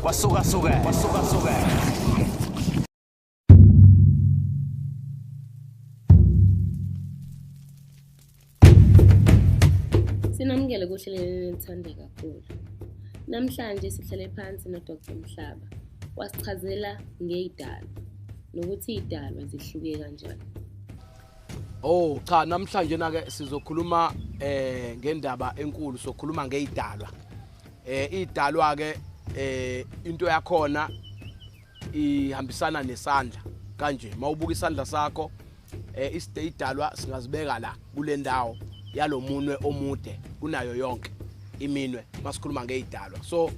wasuka Sinamukele kuhleleni elithande kakhulu. Namhlanje sihlale phansi noDr Mhlaba wasichazela ngezidalwa nokuthi izidalwa zihluke kanjani. Oh cha namhlanje na ke sizokhuluma ngendaba enkulu sokhuluma ngezidalwa. Izidalwa ke into yakhona ihambisana nesandla kanje mawubuka isandla sakho isidalwa singazibeka la kule ndawo yalomunwe omude kunayo yonke iminwe masikhuluma ngezidalwa. So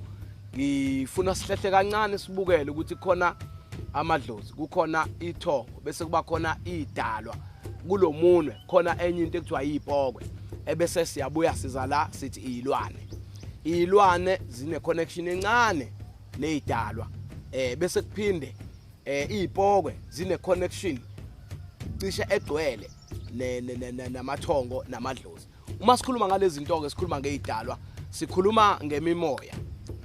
ngifuna sihlehle kancane sibukele ukuthi khona amadlozi kukhona ithongo bese kuba khona izidalwa kulomunwe khona enye into ekuthiwa izipokwe ebese siyabuya siza la sithi izilwane. Izilwane zine connection encane nezidalwa bese kuphinde izipokwe zine connection cishe egcwele namathongo namadlozi. Uma sikhuluma ngalezi zinto ke sikhuluma ngezidalwa sikhuluma ngemimoya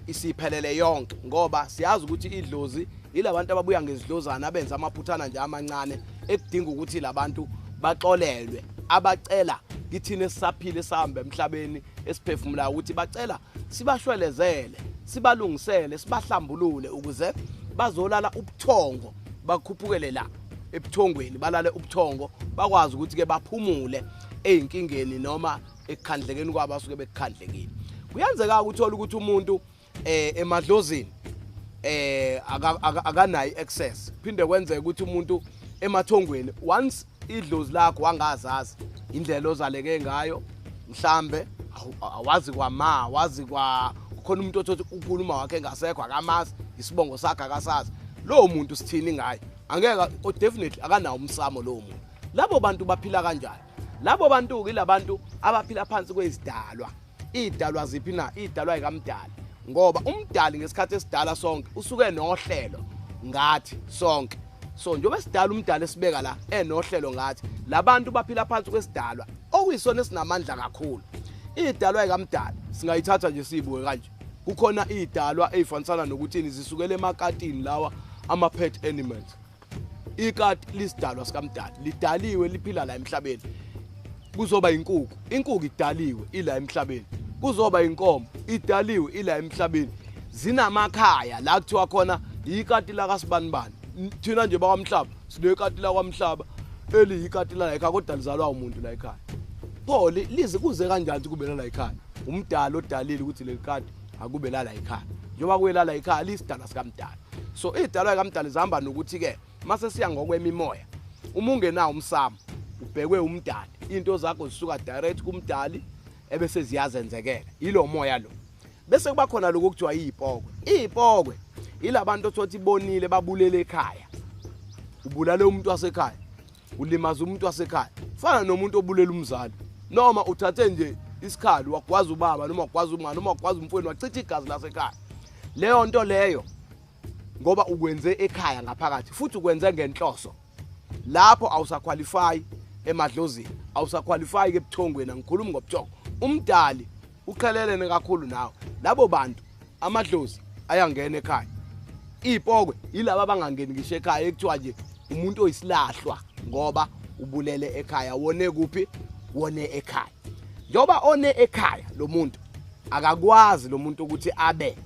isiphelele yonke ngoba siyazi ukuthi idlozi ilabantu ababuya ngezidlozana abenza amaphuthana nje amancane ekudinga ukuthi labantu baxolelwe abacela kithina esisaphile sihambe emhlabeni esiphefumula ukuthi bacela sibashwelezele sibalungisele sibahlambulule ukuze bazolala ubuthongo bakhuphukele la ebuthongweni balale ubuthongo bakwazi ukuthi ke baphumule ezinkingeni noma ekukhandlekeni kwabo asuke bekukhandlekile. Kuyenzeka ukuthola ukuthi umuntu emadlozini akanayo access phinde kwenzeka ukuthi umuntu emathongweni once idlozi lakho wangazazi indlela ozaleke ngayo mhlambe awazi kwama wazi kwa khona umuntu othi ukhuluma wakhe ngasekho akamazi isibongo sakhe akasazi lo muntu sithini ngaye angeke definitely akanawo umsamo lo muntu. Labo bantu baphila kanjani? Labo bantu ke labantu abaphila phansi kwezidalwa. Izidalwa ziphi na? Izidalwa ekamdali ngoba umdali ngesikhathi esidala sonke usuke nohlelo ngathi sonke. So njengoba sidala umdali esibeka la enohlelo ngathi labantu baphila phansi kwesidalwa okuyisona esinamandla kakhulu. Izidalwa ekamdali singayithatha nje sibuke kanje. Kukhona izidalwa ezifanisana nokuthi zisukele emakatini lawa ama pet animals. Ikati lisidalwa sikamdali lidaliwe liphila la emhlabeni. Kuzoba inkukhu, inkukhu idaliwe ila emhlabeni. Kuzoba inkomo idaliwe ila emhlabeni. Zinamakhaya la kuthiwa khona ikati la kaSibanibani. Thina nje bakwamhlaba sinekati la kwaMhlaba eliyikati la ekhaya kodwa lizalwa umuntu la ekhaya. Pho lize kuze kanjani kube la ekhaya? Umdali odalile ukuthi lekati akube la ekhaya. Njengoba kuyela ekhaya lisidalwa sikamdali. So izidalwa ekamdali zihamba nokuthi ke mase siya ngokwemimoya uma ungenawo umsamo ubhekwe umdali into zakho zisuka direct kumdali ebese ziyazenzekela yilo moya lo. Bese kuba khona lokho kuthiwa izipokwe. Izipokwe ilabantu othothi bonile babulele ekhaya. Ubulale umuntu wasekhaya ulimaza umuntu wasekhaya fana nomuntu obulela umzali noma uthathe nje isikhali wakwazi ubaba noma wakwazi umama noma wakwazi umfweni wachitha igazi lasekhaya. Leyo nto leyo ngoba ukwenze ekhaya ngaphakathi futhi ukwenze ngenhloso lapho awusaqualify emadlozini awusaqualify ke ebuthongweni ngikhuluma ngobuthongo. Umdali uqhelelene kakhulu nawe labo bantu amadlozi ayangena ekhaya. Izipokwe yilabo abangangeni ngisho ekhaya ekuthiwa nje umuntu oyisilahlwa ngoba ubulele ekhaya wone kuphi wone ekhaya. Njoba one ekhaya lo muntu akakwazi lo muntu ukuthi abe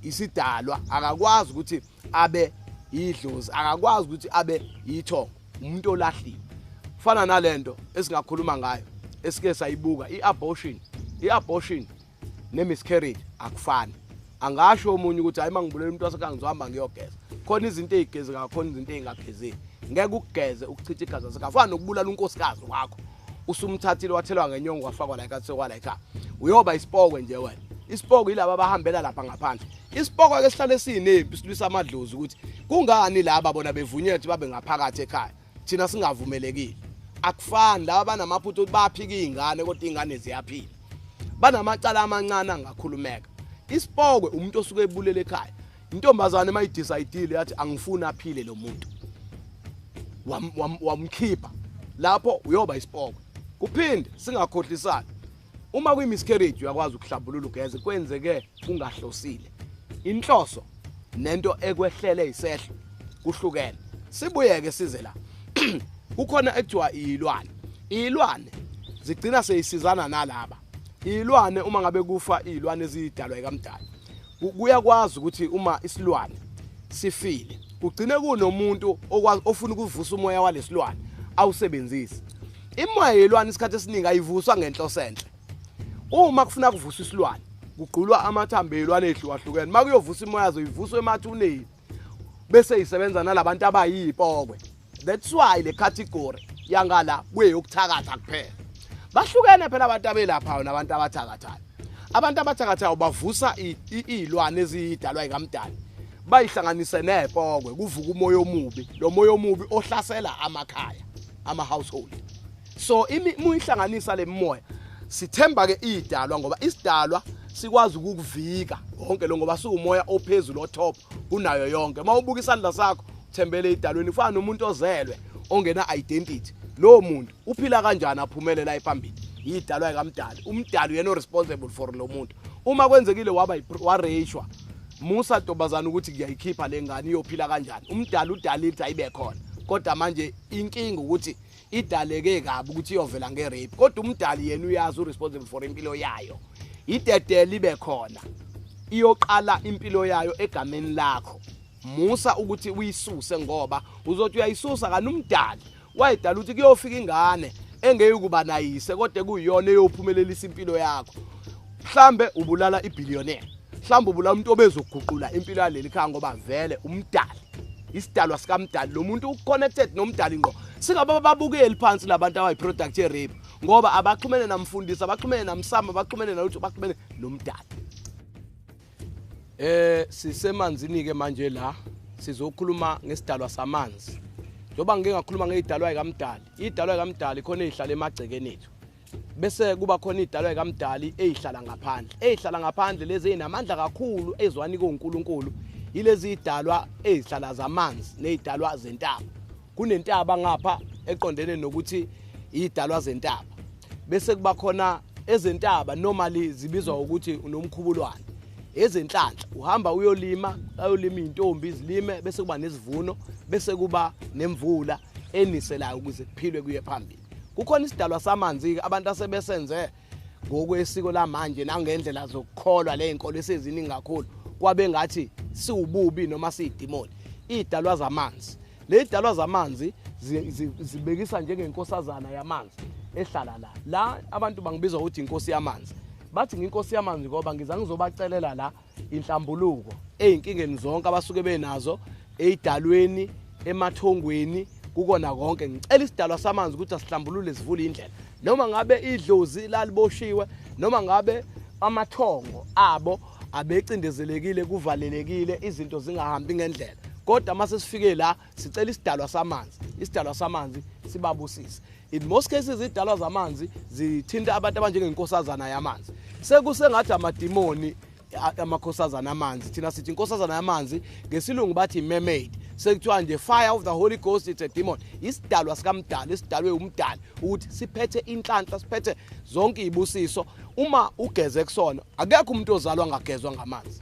isidalwa akakwazi ukuthi abe idlozi akakwazi ukuthi abe ithongo umuntu olahliwe. Fana nalento esingakhuluma ngayo esike sayibuka iabortion nemiscarriage akufani. Angasho umunye ukuthi hayi mangibulele umuntu wasekhaya ngizohamba ngiyogeza. Khona izinto ezigezeka khona izinto ezingagezeki. Ngeke ukugeze ukuchitha igazi lasekhaya. Fana nokubulala unkosikazi wakho. Usumthathile wathelwa ngenyongo wafakwa la ekhaya sekwala ekhaya. Uyoba isipokwe nje wena. Isipokwe yilabo abahambela lapha ngaphandle. Isipokwe ke sihlale sinempi silwisa amadlozi ukuthi kungani laba bona bevunyelwe babe ngaphakathi ekhaya. Thina singavumelekile. Akufani laba banamaphutho baphika izingane kodwa izingane ziyaphila. Banamacala amancane angakhulumeka. Isipokwe umuntu osuke ebulele ekhaya. Intombazane mayidecide yathi angifuni aphile lo muntu. Wamkhipha. Lapho uyoba isipokwe. Kuphinde singakhohlisana. Uma kuyimiscarriage uyakwazi ukuhlambulula ugeze kwenzeke ungahlosile. inhloso nento ekwehlele isehlo kuhlukene. Sibuyeke size la. Kukhona ekuthiwa ilwane zigcina seyisizana nalaba. Ilwane uma ngabe kufa ilwane ezidalwa ekamdala. Kuyakwazi ukuthi uma isilwane sifile kugcine kunomuntu ofuna ukuvusa umoya walesilwane awusebenzisi. Imoya yelwane isikhathi esiningi ayivuswa ngenhloso enhle. Uma kufuna kuvusa isilwane kugqulwa amathambo elwane ehlukahlukene. Makuyovusa imoya yazo ivuswe emathuneni bese isebenza nalabantu abayipokwe. That's why le category yangala kuyeyokuthakatha kuphela. Bahlukene phela abantu abelapha nabantu abathakathayo. Abantu abathakathayo bavusa izilwane ezidalwa ekamdala. Bayihlanganise nepokwe kuvuka umoya omubi. Lo moya omubi ohlasela amakhaya, ama household. So imuyihlanganisa le moya sithemba ke idalwa ngoba isidalwa sikwazi ukuvika konke lo ngoba suumoya ophezulu otop kunayo yonke. Mawubuka isandla sakho thembele idalweni ufana nomuntu ozelwe ongena identity. Lo muntu uphila kanjani aphumelela ephambili? Idalwa ekamdala. Umdali uyena responsible for lo muntu. Uma kwenzekile wareshwa Musa Ntobazana ukuthi kuyayikhipha lengane iyophila kanjani. Umdali udalithi ayibe khona. Kodwa manje inkinga ukuthi idaleke kabi ukuthi iyovela ngerape. Kodwa umdali yena uyazi uresponsible for impilo yayo. Idedele ibe khona. Iyoqala impilo yayo egameni lakho. Musa ukuthi uyisuse ngoba uzothi uyayisusa kanumdali. Wayidala ukuthi kuyofika ingane engeke kuba nayise kodwa kuyiyona eyophumelelisa impilo yakho. Mhlambe ubulala ibillionaire. Mhlambe ubulala umuntu obezoguqula impilo yaleli khaya ngoba vele umdali. Isidalwa sikamdali lo muntu uconnected nomdali ngo. Singabe babukeli phansi labantu abayiproduct ye-rape ngoba abaxhumene namfundisi, abaxhumene namsama, abaxhumene nalutho, abaxhumene nomdali. Sisemanzini ke manje la sizokhuluma ngesidalwa samanzi. Njoba ngeke ngakhuluma ngezidalwa ekamdali. Idalwa ekamdali khona ezihlala emagcekeni ethu. Bese kuba khona idalwa ekamdali ezihlala ngaphandle. Ezihlala ngaphandle lezi ezinamandla kakhulu ezwani koNkulunkulu. Yilezi idalwa ezihlala zamanzi nezidalwa zentaba. Kunentaba ngapha eqondene nokuthi idalwa zentaba. Bese kuba khona ezentaba normally zibizwa ukuthi unomkhubulwane. Ezenhlanhla uhamba uyolima intombi izilime bese kuba nesivuno bese kuba nemvula eniselayo ukuze kuphilwe kuye phambili. Kukhona isidalwa samanzi ke abantu asebesenze ngokwesiko lamanje nangendlela zokukholwa lezinkolo eseziningi kakhulu kwabe ngathi siwububi noma siyidimoni. Idalwa zamanzi. Le idalwa zamanzi zibekisa njengenkosazana yamanzi ehlala la abantu bangibiza ukuthi inkosi yamanzi. Bathi nginkosi yamanzi ngoba ngiza ngizobacelela la inhlambuluko ezinkingeni zonke abasuke benazo ezidalweni emathongweni kukona konke. Ngicela isidalwa samanzi ukuthi asihlambulule sivule indlela. Noma ngabe idlozi laliboshiwe noma ngabe amathongo abo abecindezelekile kuvalelekile izinto zingahambi ngendlela. Kodwa mase sifike la sicela isidalwa samanzi. Isidalwa samanzi sibabusise. In most cases idalwa zamanzi zithinta abantu abanjengenkosazana yamanzi. Sekusengathi amadimoni amakhosazana amanzi. Thina sithi inkosazana yamanzi ngesilungu bathi mermaid. Sekuthiwa nje fire of the Holy Ghost it's a demon. Isidalwa sikamdali isidalwe umdali ukuthi siphethe inhlanhla siphethe zonke izibusiso. Uma ugeze kusona akekho umuntu ozalwa ngagezwa ngamanzi.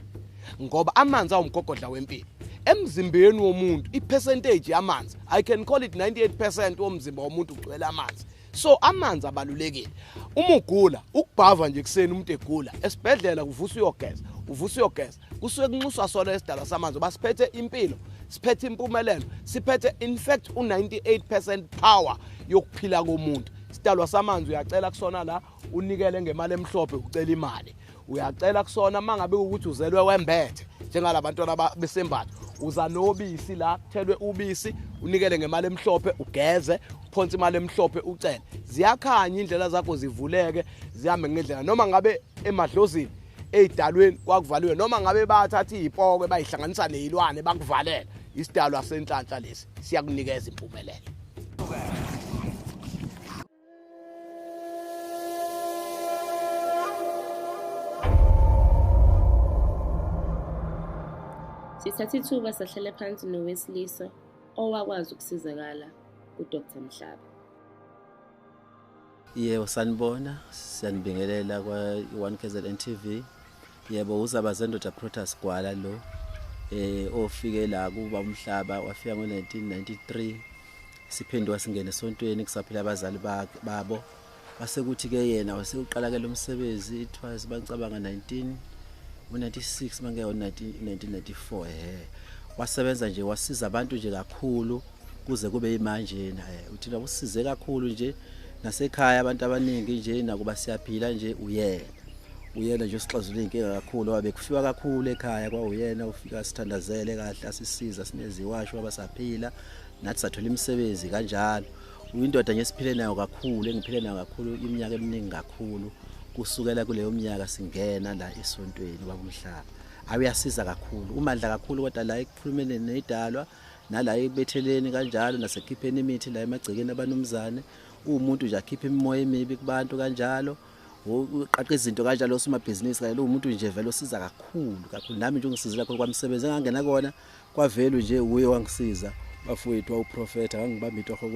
Ngoba amanzi awumgogodla wempilo. Emzimbeni womuntu ipercentage yamanzi I can call it 98% womzimba womuntu ugcwele amanzi. So amanzi abalulekile. Uma ugula ukubhava nje kuseni umuntu egula esibhedlela kuvusa uyogeza kusuke kunxuswa sona esidalwa samanzi basiphethe impilo siphethe impumelelo siphethe in fact u98% power yokuphila komuntu. Isidalwa samanzi uyacela kusona la unikele ngemali emhlophe ucela imali. Uyacela kusona mangabe ukuthi uzelwe wembethe njengalabantwana besembatho uza nobisi la thelwe ubisi unikele ngemali emhlophe ugeze uphonsa imali emhlophe ucele. Ziyakhanya indlela zakho zivuleke zihambe ngendlela noma ngabe emadlozini ezidalweni kwakuvaliwe noma ngabe bathatha izipokwe bayihlanganisa nezilwane bakuvalela. Isidalwa senhlanhla lesi siyakunikeza impumelelo. Sithatha ithuba sahlale phansi nowesilisa owakwazi ukusizakala uDr Mhlaba. Yebo sanibona siyanibingelela kwa 1KZN TV. Yebo, uZabazendodla Protas Gwala lo ofike la kuba umhlaba wafika ngo1993 siphenduka singena esontweni kusaphila abazali babo base kuthi ke yena waseuqala ke lo msebenzi twice bangicabanga 1996 manje ngo1994 wasebenza nje wasiza abantu nje kakhulu kuze kube imanje uthi la usize kakhulu nje nasekhaya abantu abaningi nje nakuba siyaphila nje uyena nje usixazulula inkinga kakhulu wabe kufika kakhulu ekhaya kwa uyena ufika sithandazele kahle asisiza sineziwasho abasaphila nathi sathola imisebenzi kanjalo uyindoda nje siphile nayo kakhulu engiphile nayo kakhulu iminyaka eminingi kakhulu kusukela kuleyo minyaka singena la esontweni babumhlaba awuyasiza kakhulu umandla kakhulu kodwa la ekukhulumeni nezidalwa nala ebetheleni kanjalo nasekhipheni imithi la emagcekeni abanumzane umuntu nje akhipha imimoya emibi kubantu kanjalo uqaqa izinto kanjalo osomabhizinisi kanye lo umuntu nje vele osiza kakhulu nami nje ungisizela khona kwamsebenzi engangena kona kwavelu nje uye wangisiza bafowethu wawuprofeta wangibamba itoho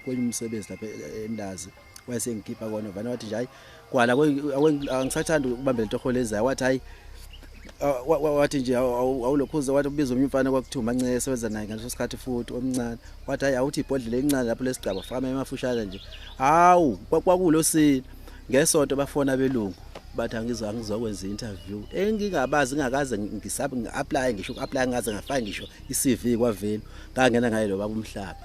kwenye umsebenzi lapha eNdazi wayesengikhipha kona vana wathi nje hayi kwala angisathanda ukubambela itoho lezayo wathi hayi wathi nje awulokhuza wathi ubiza umfana kwakuthiwa Manceke esebenza naye ngaleso sikhathi futhi omncane wathi hayi awuthi ibhodlela encane lapho lesigaba faka emafushana nje hawu kwakulo sini ngesonto bafona belungu bathi angizokwenza interview engingabazi ngakaze ngi-apply ngisho ku-apply ngaze ngafaka ngisho i-CV kwavelo ngangena ngaye lo baba umhlaba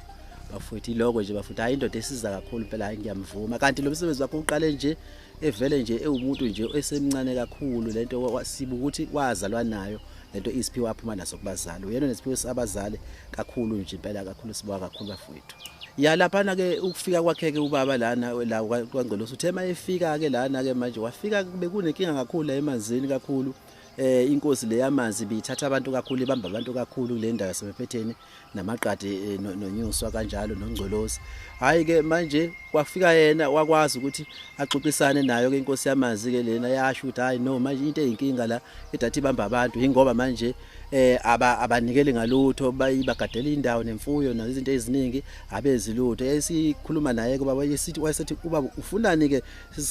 bafutha iloko nje bafutha hayi indoda esiza kakhulu phela hayi ngiyamvuma kanti lo msebenzi wakho uqale nje evele nje ewumuntu nje esemncane kakhulu lento siba ukuthi wazalwa nayo lento isiphiwe waphuma naso kubazali uyena nesiphiwe sabazali kakhulu nje impela kakhulu sibawa kakhulu bafowethu ya lapha ke ukufika kwakhe ke ubaba lana la kwaNgqolosi uthe mayefika ke lana ke manje wafika bekunenkinga kakhulu la emanzini kakhulu inkosi le yamanzi bithatha abantu kakhulu ibamba abantu kakhulu kule ndawo yaseMphetheni namaqadi nonyuswa kanjalo noNgqolosi hayi ke manje kwafika yena wakwazi ukuthi axoxisane nayo ke inkosi yamanzi ke lena yasho ukuthi hayi no manje into eyinkinga la edathi ibamba abantu ingoba manje abanikeli ngalutho bayibagadela indawo nemfuyo nazinto eziningi abezilutho esikhuluma naye kuba wayesethi kuba ufunani ke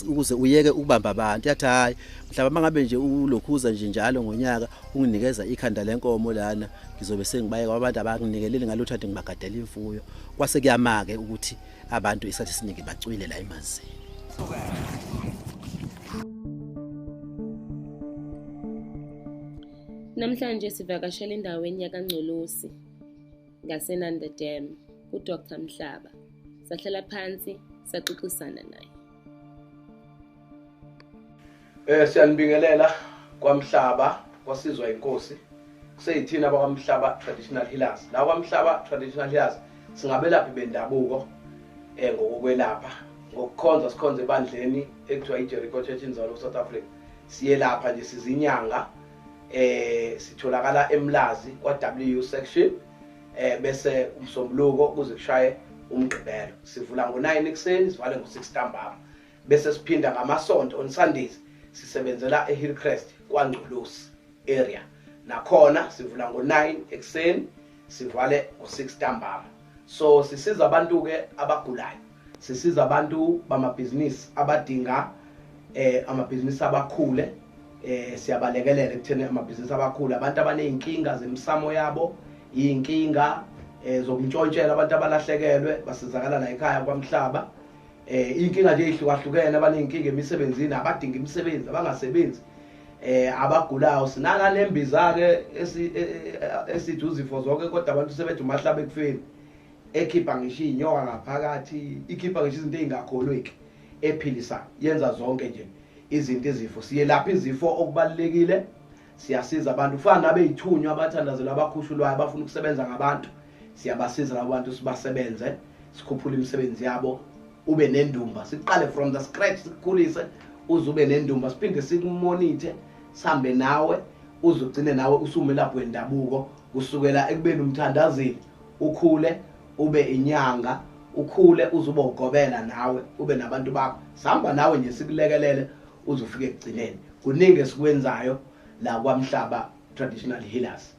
ukuze uyeke ukubamba abantu yathi hayi mhlaba mangabe nje ulokhuza nje njalo ngonyaka unginikeza ikhanda lenkomo lana ngizobe sengibayeka abantu abanginikeleli ngalutho athi ngibagadela imfuyo kwase kuyamake ukuthi abantu isathi siningi bacwile la emanzini Namhlanje sivakashela endaweni yakaNgqolosi ngaseNanda Dam uDr Mhlaba. Sahlala phansi saxoxisana naye. Siyanibingelela kwaMhlaba kwasizwa inkosi. Kuseyithina abakwaMhlaba Traditional Healers. La kwaMhlaba Traditional Healers singabelaphi bendabuko ngokwelapha ngokukhonza sikhonze ebandleni ekuthiwa iJericho Church in South Africa. Siyelapha nje sizinyanga sitholakala eMlazi kwa W section bese umsombuluko kuze kushaye umgqibelo sivula ngo9 ekseni sivale ngo6 ntambama bese siphinda ngamasonto on Sundays sisebenzela eHillcrest kwaNgqolosi area nakhona sivula ngo9 ekseni sivale ngo6 ntambama so sisiza abantu ke abagulayo sisiza abantu bamabhizinisi abadinga amabhizinisi abakhule siyabalekelela ekutheni amabhizinisi abakhulu abantu abaneyinkinga zemsamo yabo inkinga zokuntshontshela abantu abalahlekelwe basizakala la ekhaya kwaMhlaba inkinga nje ihlukahlukene abaneyinkinga emisebenzini abadinga imisebenzi abangasebenzi abagulayo sinaka lembiza ke esithi uzifo zonke kodwa abantu sebethi uMahlaba ekufeni ekhipha ngisho inyoka ngaphakathi ikhipha ngisho izinto ezingakholweki ephilisa yenza zonke nje izinto izifo siyelapha izifo okubalekile siyasiza abantu ufana nabeyithunywa abathandazela abakhushulwayo abafuna ukusebenza ngabantu siyabasiza labo bantu sibasebenze sikhuphula imisebenzi yabo ube nendumba siqale from the scratch sikukhulise uzube nendumba siphinde sikumonitor sihambe nawe uzugcine nawe usumelaphi wendabuko kusukela ekubeni umthandazeli ukhule ube inyanga ukhule uzuba ugobela nawe ube nabantu bakho sihamba nawe nje sikulekelele uzofika ekugcineni kuningi esikwenzayo la kwaMhlaba Traditional Healers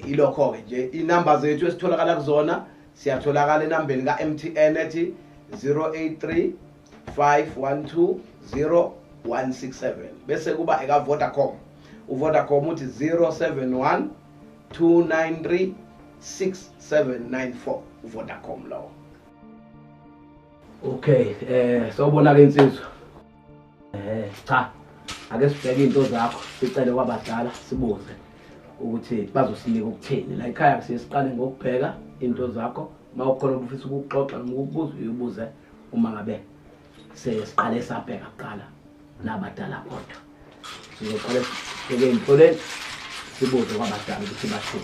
ilokho ke nje inamba zethu esitholakala kuzona siyatholakala enambeni kaMTN ethi 083 512 167 bese kuba eka Vodacom. uVodacom uthi 071 293 6794 uVodacom lo. Okay, sawubona ke insizwa. Cha. Ake sibheke into zakho, sicele kwabadala sibuze ukuthi bazosinika ukuthini. La ekhaya siyesiqale ngokubheka into zakho, mawukhona ufisa ukuxoxa noma ukubuza uyibuze uma ngabe sesiqale sabheka kuqala nabadala kodwa. Sizoqala sibheke impoleni sibuze kwabadala ukuthi bathini.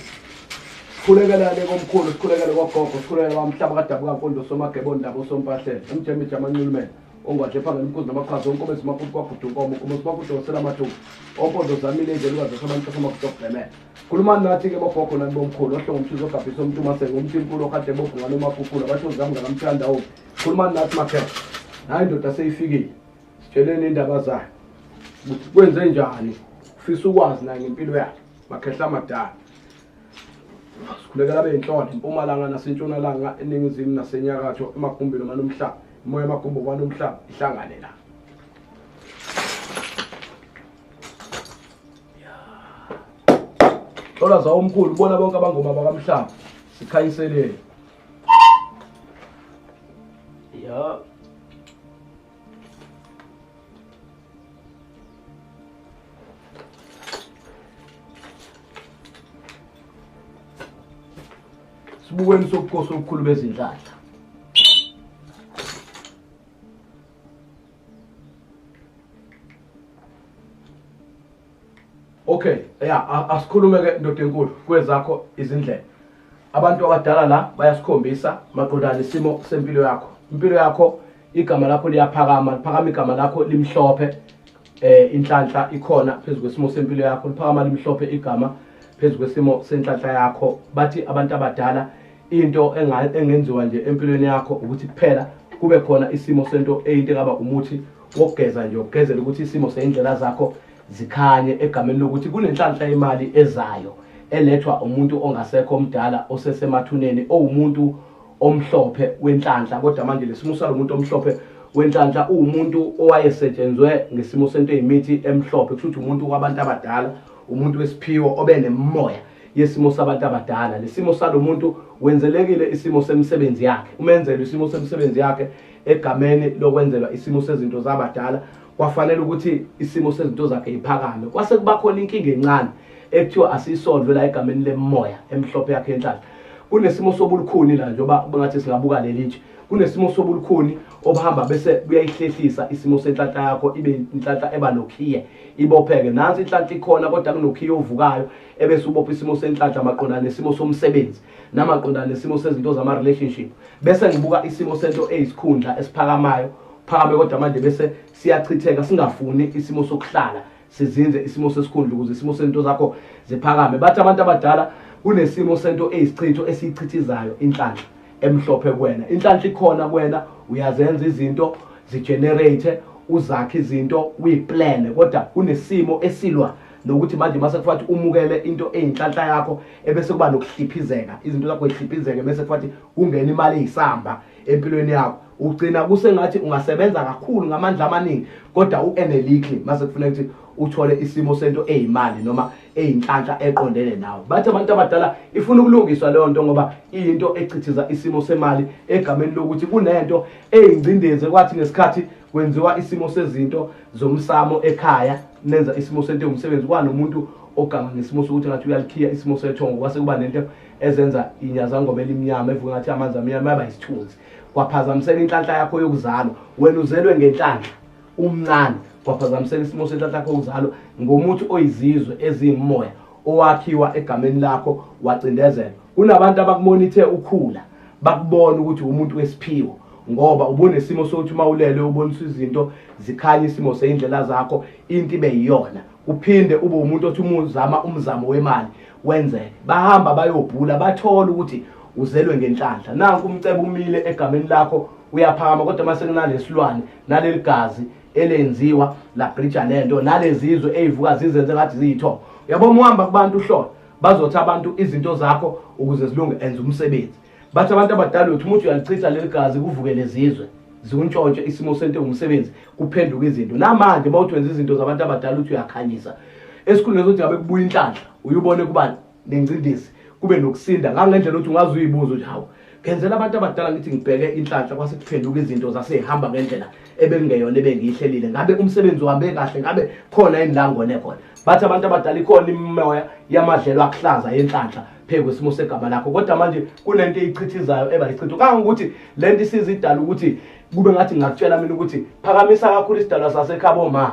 Sikhulekela komkhulu, sikhulekela kwagogo, sikhulekela kwamhlaba kadabuka mfundo somagebo ndabo sompahlelo. Umjemi jamanculumene ongahle phangela inkunzi namaqhaza onke besimafuthi kwagudu inkomo kuma simafuthi osela amathungu ompondo zamile nje lukaze sabantu samakutoqemela khuluma nathi ke bogogo nani bomkhulu ohlonga umthizo ogabhisa umuntu masengo umthimpulo kade bobhunga nomaphuphulo batho zami ngakamthanda wo khuluma nathi makhaya hayi indoda seyifikile sitsheleni indaba zayo ukuthi kwenze njani ufisa ukwazi naye ngempilo yakhe makhehla amadala sikhulekela beyinhlolo impumalanga nasentshonalanga eningizimu nasenyakatho emagumbini manomhlaba moya magumbo kwanomhlaba ihlangane la. Thola za umkhulu bona bonke abangoma bakamhlaba sikhayiselele. Ya. Sibukweni sokukosa okukhulu bezinhlahla. Okay, asikhulume ke ndoda enkulu kwezakho izindlela. Abantu abadala la bayasikhombisa maqondana isimo sempilo yakho. Impilo yakho igama lakho liyaphakama, liphakama igama lakho limhlophe. Inhlanhla ikhona phezulu kwesimo sempilo yakho, liphakama limhlophe igama phezulu kwesimo senhlanhla yakho. Bathi abantu abadala into engenziwa nje empilweni yakho ukuthi kuphela kube khona isimo sento eyinto engaba umuthi wokugeza nje, ukugezela ukuthi isimo seindlela zakho zikhanye egameni lokuthi kunenhlanhla imali ezayo elethwa umuntu ongasekho omdala osesemathuneni owumuntu omhlophe wenhlanhla. Kodwa manje lesimo salomuntu omhlophe wenhlanhla umuntu owayesetshenzwe ngesimo sento ezimithi emhlophe, kusho ukuthi umuntu kwabantu abadala, umuntu wesiphiwo obenemoya yesimo sabantu abadala. Lesimo salomuntu wenzelekile isimo semsebenzi yakhe, umenzelwe isimo semsebenzi yakhe egameni lokwenzelwa isimo sezinto zabadala. Kwafanele ukuthi isimo sezinto zakhe iphakame. Kwase kuba khona inkinga encane ekuthiwa asisolve la egameni lemoya emhlophe yakhe enhlanhla. Kunesimo sobulukhuni la njoba ngathi singabuka lelitshe. Kunesimo sobulukhuni obahamba bese buyayihlehlisa isimo senhlanhla yakho ibe inhlanhla eba nokhiye ibopheke. Nansi inhlanhla ikhona kodwa kunokhiye ovukayo ebese ubopha isimo senhlanhla maqondana nesimo somsebenzi namaqondana nesimo sezinto zama relationship. Bese ngibuka isimo sento eyisikhundla esiphakamayo phakame kodwa manje bese siyachitheka singafuni isimo sokuhlala sizinze isimo sesikhundla ukuze isimo sento zakho ziphakame. Bathi abantu abadala kunesimo sento eyisichitho esichithizayo inhlanhla emhlophe kuwena. Inhlanhla ikhona kuwena, uyazenza izinto zigenerate, uzakhe izinto uyiplan, kodwa kunesimo esilwa nokuthi manje mase kufathi umukele into eyinhlanhla yakho ebese kuba nokuhliphizeka, izinto zakho zihliphizeke bese kufathi ungena imali eyisamba empilweni yakho. Ugcina kusengathi ungasebenza kakhulu ngamandla amaningi kodwa uenelikely mase kufanele ukuthi uthole isimo sento eyimali noma eyinhlanhla eqondene nawe. Bathi abantu abadala ifuna ukulungiswa leyo nto ngoba into echithiza isimo semali egameni lokuthi kunento eyingcindeze kwathi ngesikhathi kwenziwa isimo sezinto zomsamo ekhaya nenza isimo sento umsebenzi kwanomuntu ogama ngesimo sokuthi ngathi uyalikhiya isimo sethongo kwase kuba nento ezenza inyazangoma elimnyama evuka ngathi amanzi amnyama yaba isithunzi kwaphazamisela inhlanhla yakho yokuzalwa. Wena uzelwe ngenhlanhla umncane kwaphazamisela isimo senhlanhla yakho yokuzalwa ngomuthi oyizizwe ezimoya owakhiwa egameni lakho wacindezela. Kunabantu abakumonithe ukhula bakubona ukuthi umuntu wesiphiwo ngoba ubone isimo sokuthi mawulele ubonisa izinto zikhanya isimo seindlela zakho into ibe yiyona. Uphinde ube umuntu othi umzamo wemali wenzeke. Bahamba bayobhula bathola ukuthi uzelwe ngenhlanhla. Nanku umcebo umile egameni lakho uyaphakama kodwa mase kunalesilwane naleligazi elenziwa la bridge lento nalezizwe ezivuka zizenze ngathi ziyitho. Yabo muhamba kubantu uhlolo bazothi abantu izinto zakho ukuze zilunge enza umsebenzi. Bathi abantu abadala uthi umuntu uyalichitha leligazi kuvuke lezizwe ziuntshontshe isimo sento ngumsebenzi kuphenduka izinto namanje mawuthi wenza izinto zabantu abadala uthi uyakhanyisa esikhuleni sokuthi ngabe kubuya inhlanhla uyubone kubani nengcindezi kube nokusinda ngangendlela ukuthi ungaze uyibuza ukuthi hawu ngenzela abantu abadala ngithi ngibheke inhlanhla kwase kuphenduka izinto zasehamba ngendlela ebengeyona ebengiyihlelile ngabe umsebenzi wabe kahle ngabe khona indlangone khona bathi abantu abadala ikhona imimoya yamadlelo akuhlaza yenhlanhla phezu kwesimo segama lakho kodwa manje kunento eyichithizayo ebayichitho kangokuthi lento isizidala ukuthi kube ngathi ngakutshela mina ukuthi phakamisa kakhulu isidalwa sasekhabo ma